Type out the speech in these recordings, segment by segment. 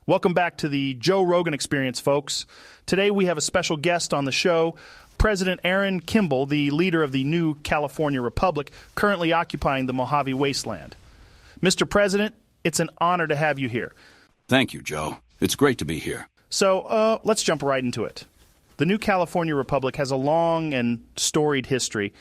Welcome back to the Joe Rogan Experience, folks. Today we have a special guest on the show, President Aaron Kimball, the leader of the new California Republic, currently occupying the Mojave wasteland. Mr. President, it's an honor to have you here. Thank you, Joe. It's great to be here. So let's jump right into it. The new California Republic has a long and storied history.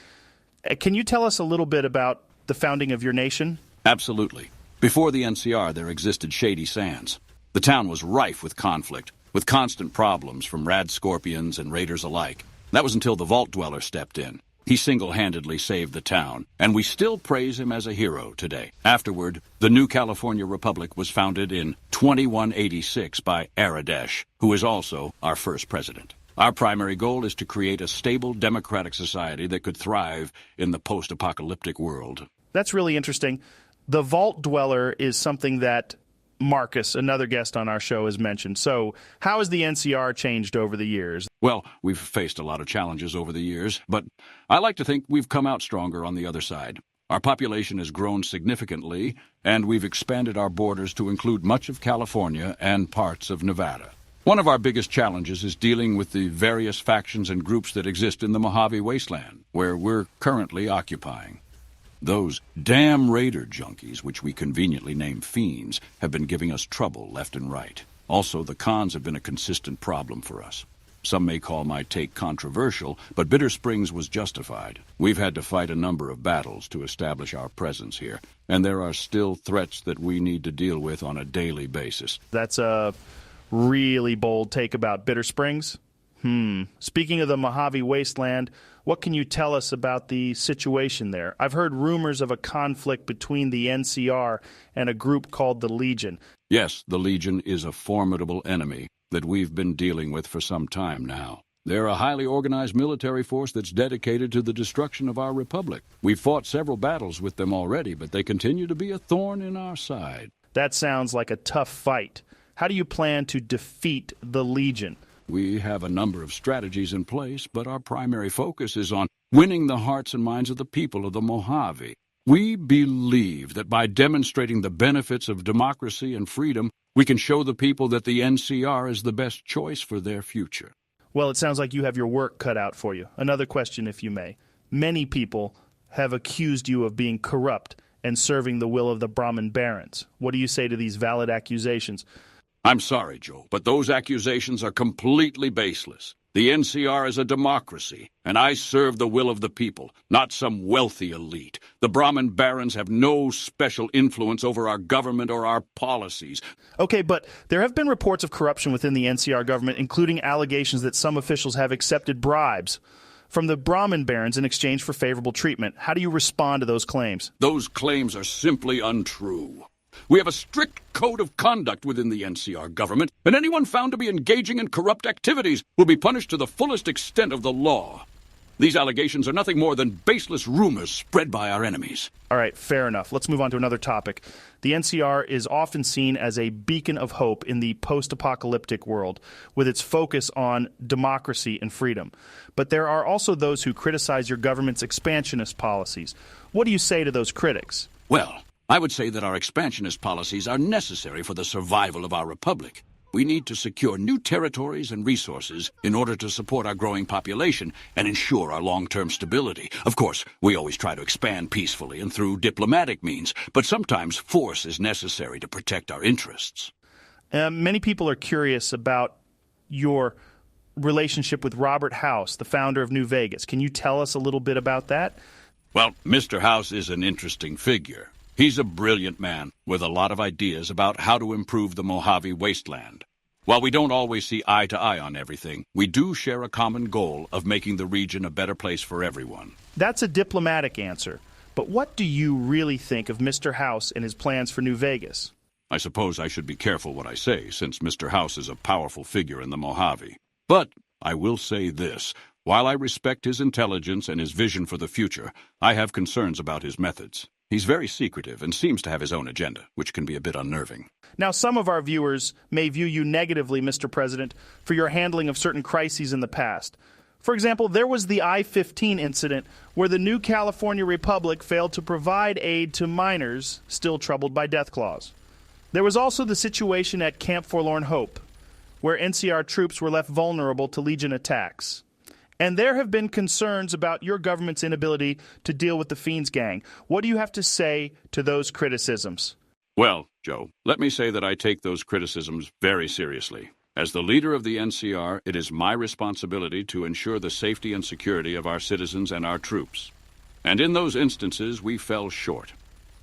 Can you tell us a little bit about the founding of your nation? Absolutely. Before the NCR, there existed Shady Sands. The town was rife with conflict, with constant problems from rad scorpions and raiders alike. That was until the Vault Dweller stepped in. He single-handedly saved the town, and we still praise him as a hero today. Afterward, the new California Republic was founded in 2186 by Aradesh, who is also our first president. Our primary goal is to create a stable democratic society that could thrive in the post-apocalyptic world. That's really interesting. The Vault Dweller is something that Marcus, another guest on our show, has mentioned. So how has the NCR changed over the years? Well, we've faced a lot of challenges over the years, but I like to think we've come out stronger on the other side. Our population has grown significantly, and we've expanded our borders to include much of California and parts of Nevada. One of our biggest challenges is dealing with the various factions and groups that exist in the Mojave wasteland, where we're currently occupying. Those damn raider junkies, which we conveniently name fiends, have been giving us trouble left and right. Also, the cons have been a consistent problem for us. Some may call my take controversial, but Bitter Springs was justified. We've had to fight a number of battles to establish our presence here, and there are still threats that we need to deal with on a daily basis. That's a really bold take about Bitter Springs. Speaking of the Mojave wasteland, what can you tell us about the situation there? I've heard rumors of a conflict between the NCR and a group called the Legion. Yes, the Legion is a formidable enemy that we've been dealing with for some time now. They're a highly organized military force that's dedicated to the destruction of our republic. We've fought several battles with them already, but they continue to be a thorn in our side. That sounds like a tough fight. How do you plan to defeat the Legion? We have a number of strategies in place, but our primary focus is on winning the hearts and minds of the people of the Mojave. We believe that by demonstrating the benefits of democracy and freedom, we can show the people that the NCR is the best choice for their future. Well, it sounds like you have your work cut out for you. Another question, if you may. Many people have accused you of being corrupt and serving the will of the Brahmin barons. What do you say to these valid accusations? I'm sorry, Joe, but those accusations are completely baseless. The NCR is a democracy, and I serve the will of the people, not some wealthy elite. The Brahmin barons have no special influence over our government or our policies. Okay, but there have been reports of corruption within the NCR government, including allegations that some officials have accepted bribes from the Brahmin barons in exchange for favorable treatment. How do you respond to those claims? Those claims are simply untrue. We have a strict code of conduct within the NCR government, and anyone found to be engaging in corrupt activities will be punished to the fullest extent of the law. These allegations are nothing more than baseless rumors spread by our enemies. All right, fair enough. Let's move on to another topic. The NCR is often seen as a beacon of hope in the post-apocalyptic world, with its focus on democracy and freedom. But there are also those who criticize your government's expansionist policies. What do you say to those critics? Well, I would say that our expansionist policies are necessary for the survival of our republic. We need to secure new territories and resources in order to support our growing population and ensure our long-term stability. Of course, we always try to expand peacefully and through diplomatic means, but sometimes force is necessary to protect our interests. Many people are curious about your relationship with Robert House, the founder of New Vegas. Can you tell us a little bit about that? Well, Mr. House is an interesting figure. He's a brilliant man with a lot of ideas about how to improve the Mojave wasteland. While we don't always see eye to eye on everything, we do share a common goal of making the region a better place for everyone. That's a diplomatic answer. But what do you really think of Mr. House and his plans for New Vegas? I suppose I should be careful what I say, since Mr. House is a powerful figure in the Mojave. But I will say this. While I respect his intelligence and his vision for the future, I have concerns about his methods. He's very secretive and seems to have his own agenda, which can be a bit unnerving. Now, some of our viewers may view you negatively, Mr. President, for your handling of certain crises in the past. For example, there was the I-15 incident where the new California Republic failed to provide aid to miners still troubled by death claws. There was also the situation at Camp Forlorn Hope, where NCR troops were left vulnerable to Legion attacks. And there have been concerns about your government's inability to deal with the Fiends gang. What do you have to say to those criticisms? Well, Joe, let me say that I take those criticisms very seriously. As the leader of the NCR, it is my responsibility to ensure the safety and security of our citizens and our troops. And in those instances, we fell short.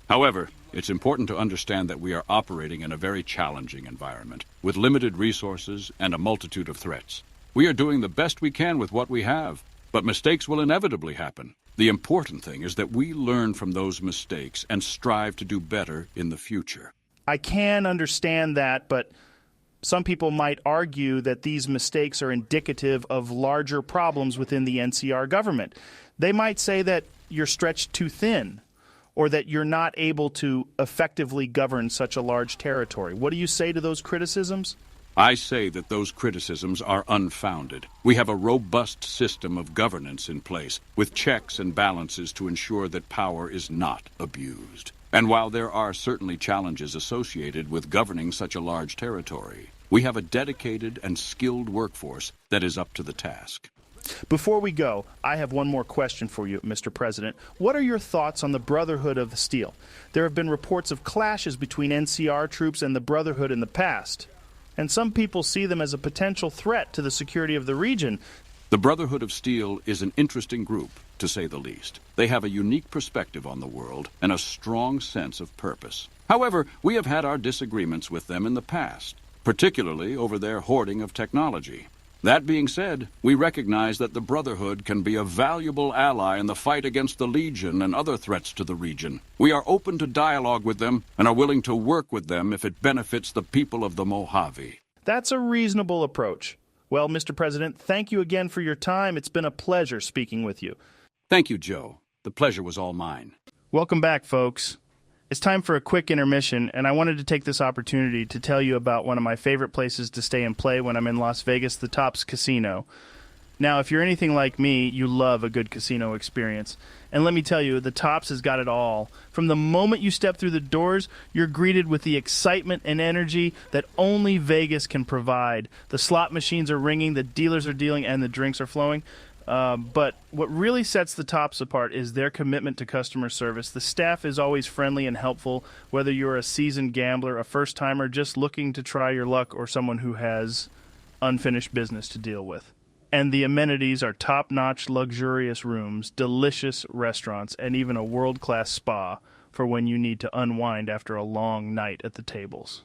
However, it's important to understand that we are operating in a very challenging environment, with limited resources and a multitude of threats. We are doing the best we can with what we have, but mistakes will inevitably happen. The important thing is that we learn from those mistakes and strive to do better in the future. I can understand that, but some people might argue that these mistakes are indicative of larger problems within the NCR government. They might say that you're stretched too thin, or that you're not able to effectively govern such a large territory. What do you say to those criticisms? I say that those criticisms are unfounded. We have a robust system of governance in place, with checks and balances to ensure that power is not abused. And while there are certainly challenges associated with governing such a large territory, we have a dedicated and skilled workforce that is up to the task. Before we go, I have one more question for you, Mr. President. What are your thoughts on the Brotherhood of Steel? There have been reports of clashes between NCR troops and the Brotherhood in the past, and some people see them as a potential threat to the security of the region. The Brotherhood of Steel is an interesting group, to say the least. They have a unique perspective on the world and a strong sense of purpose. However, we have had our disagreements with them in the past, particularly over their hoarding of technology. That being said, we recognize that the Brotherhood can be a valuable ally in the fight against the Legion and other threats to the region. We are open to dialogue with them and are willing to work with them if it benefits the people of the Mojave. That's a reasonable approach. Well, Mr. President, thank you again for your time. It's been a pleasure speaking with you. Thank you, Joe. The pleasure was all mine. Welcome back, folks. It's time for a quick intermission, and I wanted to take this opportunity to tell you about one of my favorite places to stay and play when I'm in Las Vegas, the Tops Casino. Now, if you're anything like me, you love a good casino experience. And let me tell you, the Tops has got it all. From the moment you step through the doors, you're greeted with the excitement and energy that only Vegas can provide. The slot machines are ringing, the dealers are dealing, and the drinks are flowing. But what really sets the Tops apart is their commitment to customer service. The staff is always friendly and helpful, whether you're a seasoned gambler, a first-timer just looking to try your luck, or someone who has unfinished business to deal with. And the amenities are top-notch, luxurious rooms, delicious restaurants, and even a world-class spa for when you need to unwind after a long night at the tables.